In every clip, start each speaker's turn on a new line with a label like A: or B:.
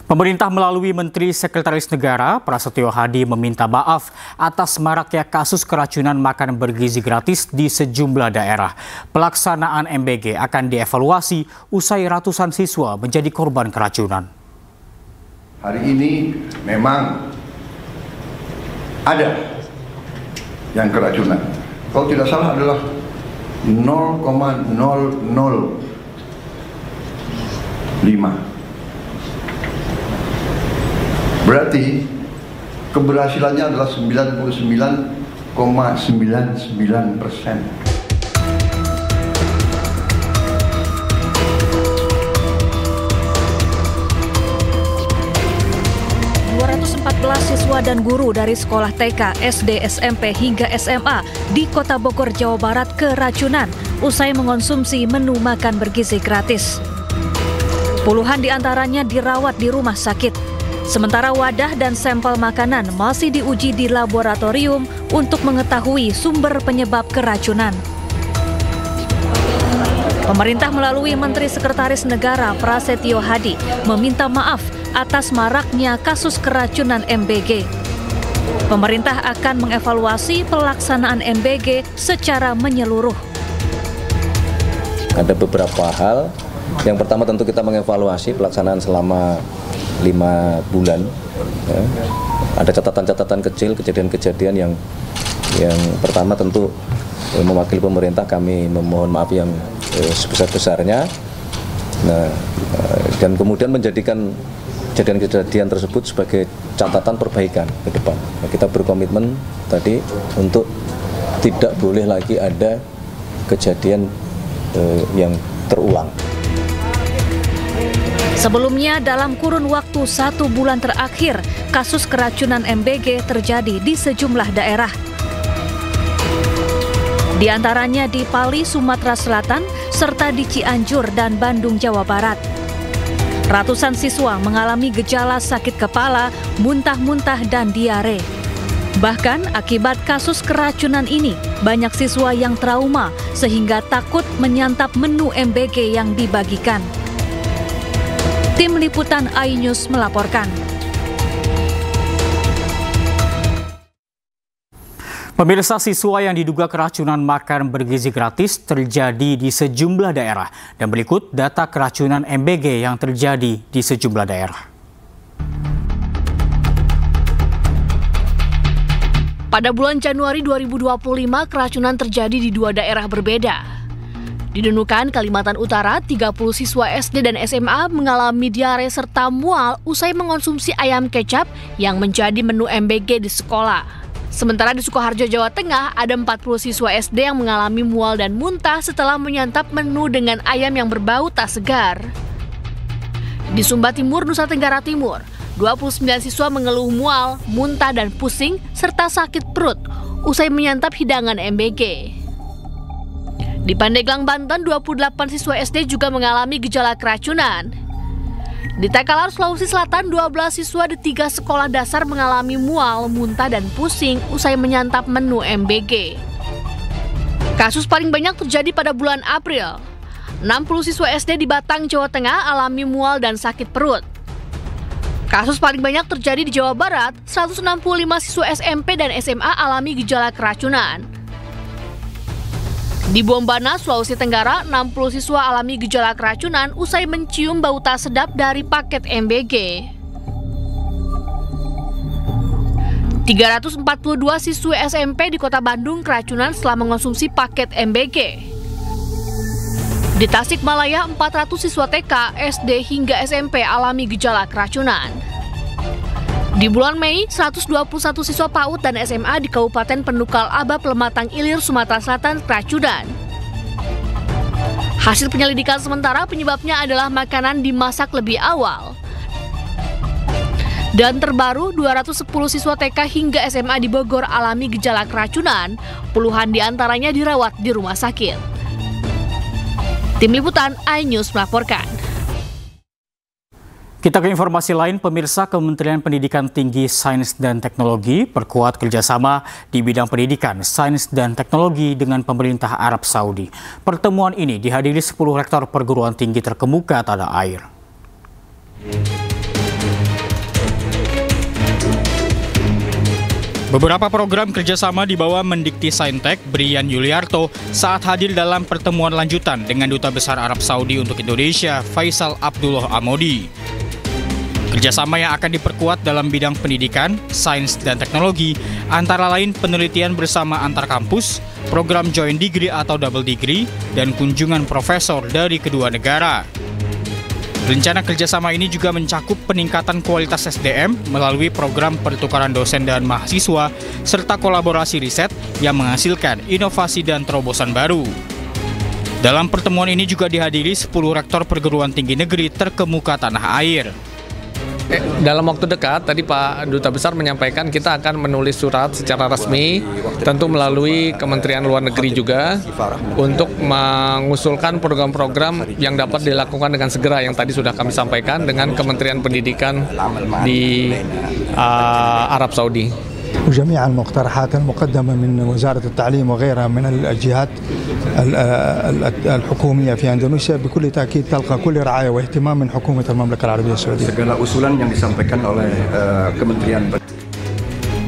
A: Pemerintah melalui Menteri Sekretaris Negara Prasetyo Hadi meminta maaf atas maraknya kasus keracunan makanan bergizi gratis di sejumlah daerah. Pelaksanaan MBG akan dievaluasi usai ratusan siswa menjadi korban keracunan.
B: Hari ini memang ada yang keracunan. Kalau tidak salah adalah 0,005. Berarti keberhasilannya adalah 99,99%.
C: 214 siswa dan guru dari sekolah TK, SD, SMP hingga SMA di Kota Bogor, Jawa Barat keracunan usai mengonsumsi menu makan bergizi gratis. Puluhan diantaranya dirawat di rumah sakit. Sementara wadah dan sampel makanan masih diuji di laboratorium untuk mengetahui sumber penyebab keracunan. Pemerintah melalui Menteri Sekretaris Negara Prasetyo Hadi meminta maaf atas maraknya kasus keracunan MBG. Pemerintah akan mengevaluasi pelaksanaan MBG secara menyeluruh.
D: Ada beberapa hal. Yang pertama tentu kita mengevaluasi pelaksanaan selama 5 bulan. Ya. Ada catatan-catatan kecil, kejadian-kejadian yang pertama tentu mewakili pemerintah kami memohon maaf yang sebesar-besarnya. Nah, dan kemudian menjadikan kejadian-kejadian tersebut sebagai catatan perbaikan ke depan. Nah, kita berkomitmen tadi untuk tidak boleh lagi ada kejadian yang terulang.
C: Sebelumnya, dalam kurun waktu 1 bulan terakhir, kasus keracunan MBG terjadi di sejumlah daerah. Di antaranya di Pali, Sumatera Selatan, serta di Cianjur dan Bandung, Jawa Barat. Ratusan siswa mengalami gejala sakit kepala, muntah-muntah, dan diare. Bahkan akibat kasus keracunan ini, banyak siswa yang trauma sehingga takut menyantap menu MBG yang dibagikan. Tim Liputan iNews melaporkan.
A: Pemirsa, siswa yang diduga keracunan makan bergizi gratis terjadi di sejumlah daerah. Dan berikut data keracunan MBG yang terjadi di sejumlah daerah.
E: Pada bulan Januari 2025, keracunan terjadi di 2 daerah berbeda. Di Nunukan, Kalimantan Utara, 30 siswa SD dan SMA mengalami diare serta mual usai mengonsumsi ayam kecap yang menjadi menu MBG di sekolah. Sementara di Sukoharjo, Jawa Tengah, ada 40 siswa SD yang mengalami mual dan muntah setelah menyantap menu dengan ayam yang berbau tak segar. Di Sumba Timur, Nusa Tenggara Timur, 29 siswa mengeluh mual, muntah dan pusing serta sakit perut usai menyantap hidangan MBG. Di Pandeglang, Banten, 28 siswa SD juga mengalami gejala keracunan. Di Takalar, Sulawesi Selatan, 12 siswa di 3 sekolah dasar mengalami mual, muntah, dan pusing usai menyantap menu MBG. Kasus paling banyak terjadi pada bulan April. 60 siswa SD di Batang, Jawa Tengah alami mual dan sakit perut. Kasus paling banyak terjadi di Jawa Barat, 165 siswa SMP dan SMA alami gejala keracunan. Di Bombana, Sulawesi Tenggara, 60 siswa alami gejala keracunan usai mencium bau tak sedap dari paket MBG. 342 siswa SMP di Kota Bandung keracunan setelah mengonsumsi paket MBG. Di Tasikmalaya, 400 siswa TK, SD hingga SMP alami gejala keracunan. Di bulan Mei, 121 siswa PAUD dan SMA di Kabupaten Penukal Aba, Plematang Ilir, Sumatera Selatan keracunan. Hasil penyelidikan sementara penyebabnya adalah makanan dimasak lebih awal. Dan terbaru, 210 siswa TK hingga SMA di Bogor alami gejala keracunan, puluhan diantaranya dirawat di rumah sakit. Tim Liputan iNews melaporkan.
A: Kita ke informasi lain, pemirsa. Kementerian Pendidikan Tinggi, Sains dan Teknologi perkuat kerjasama di bidang pendidikan, sains dan teknologi dengan pemerintah Arab Saudi. Pertemuan ini dihadiri 10 rektor perguruan tinggi terkemuka tanah air. Beberapa program kerjasama dibawa Mendikti Saintek Brian Yuliarto saat hadir dalam pertemuan lanjutan dengan Duta Besar Arab Saudi untuk Indonesia, Faisal Abdullah Amodi. Kerjasama yang akan diperkuat dalam bidang pendidikan, sains, dan teknologi, antara lain penelitian bersama antar kampus, program joint degree atau double degree, dan kunjungan profesor dari kedua negara. Rencana kerjasama ini juga mencakup peningkatan kualitas SDM melalui program pertukaran dosen dan mahasiswa, serta kolaborasi riset yang menghasilkan inovasi dan terobosan baru. Dalam pertemuan ini juga dihadiri 10 rektor perguruan tinggi negeri terkemuka tanah air.
F: Dalam waktu dekat, tadi Pak Duta Besar menyampaikan kita akan menulis surat secara resmi, tentu melalui Kementerian Luar Negeri juga, untuk mengusulkan program-program yang dapat dilakukan dengan segera yang tadi sudah kami sampaikan dengan Kementerian Pendidikan di Arab Saudi.
G: وجميع المقترحات المقدمة من وزارة التعليم وغيرها من الجهات الحكومية في أندونيسيا بكل تأكيد تلقى كل رعاية واهتمام من حكومة المملكة العربية السعودية.
B: Segala usulan yang disampaikan oleh Kementerian.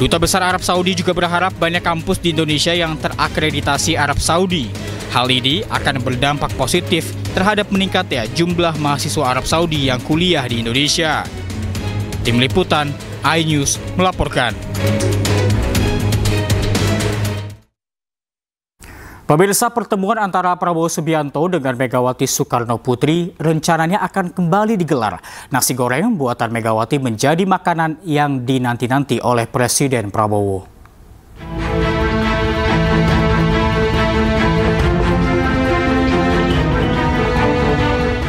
A: Duta Besar Arab Saudi juga berharap banyak kampus di Indonesia yang terakreditasi Arab Saudi. Hal ini akan berdampak positif terhadap meningkatnya jumlah mahasiswa Arab Saudi yang kuliah di Indonesia. Tim Liputan, iNews melaporkan. Pemirsa, pertemuan antara Prabowo Subianto dengan Megawati Soekarno Putri rencananya akan kembali digelar. Nasi goreng buatan Megawati menjadi makanan yang dinanti-nanti oleh Presiden Prabowo.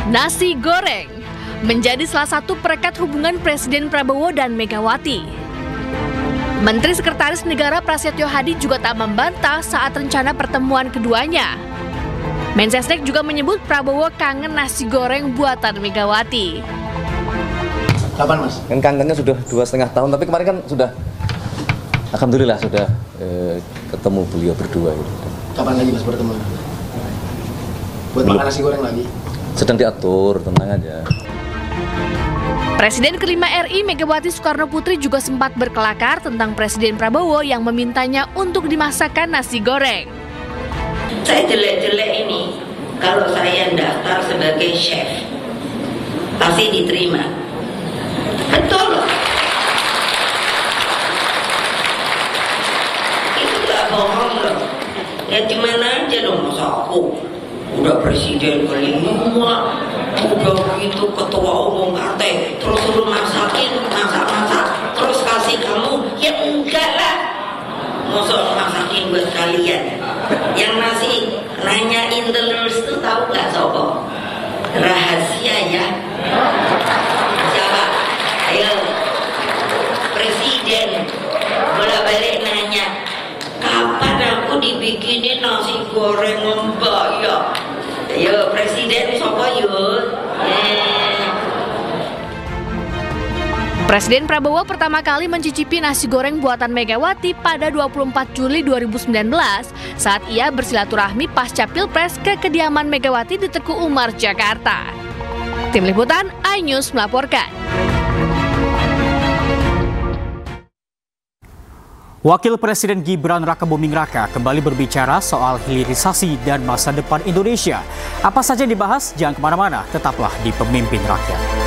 E: Nasi goreng menjadi salah satu perekat hubungan Presiden Prabowo dan Megawati. Menteri Sekretaris Negara Prasetyo Hadi juga tak membantah saat rencana pertemuan keduanya. Mensesnek juga menyebut Prabowo kangen nasi goreng buatan Megawati.
D: Kapan, Mas? Kan kangennya sudah 2,5 tahun, tapi kemarin kan sudah, alhamdulillah sudah ketemu beliau berdua.
H: Kapan lagi Mas bertemu? Buat makan nasi goreng lagi?
D: Sedang diatur, tenang aja.
E: Presiden kelima RI Megawati Soekarno Putri juga sempat berkelakar tentang Presiden Prabowo yang memintanya untuk dimasakkan nasi goreng.
I: Saya jelek-jelek ini, kalau saya daftar sebagai chef, pasti diterima. Betul. Itu gak bohong loh. Ya gimana aja dong, masa aku udah presiden kelima, udah gitu ketua umum partai, terus suruh masakin, masak-masak, terus kasih kamu, ya enggak lah. Masa masakin buat kalian. Yang masih nanyain telus tuh tahu nggak sobo? Rahasia ya. Siapa? Ayo, presiden bolak-balik nanya, kapan aku dibikinin nasi goreng Mbak ya? Ayo presiden sopo yuk.
E: Presiden Prabowo pertama kali mencicipi nasi goreng buatan Megawati pada 24 Juli 2019 saat ia bersilaturahmi pasca Pilpres ke kediaman Megawati di Teguh Umar, Jakarta. Tim Liputan, iNews melaporkan.
A: Wakil Presiden Gibran Rakebuming Raka kembali berbicara soal hilirisasi dan masa depan Indonesia. Apa saja yang dibahas? Jangan kemana-mana, tetaplah di Pemimpin Rakyat.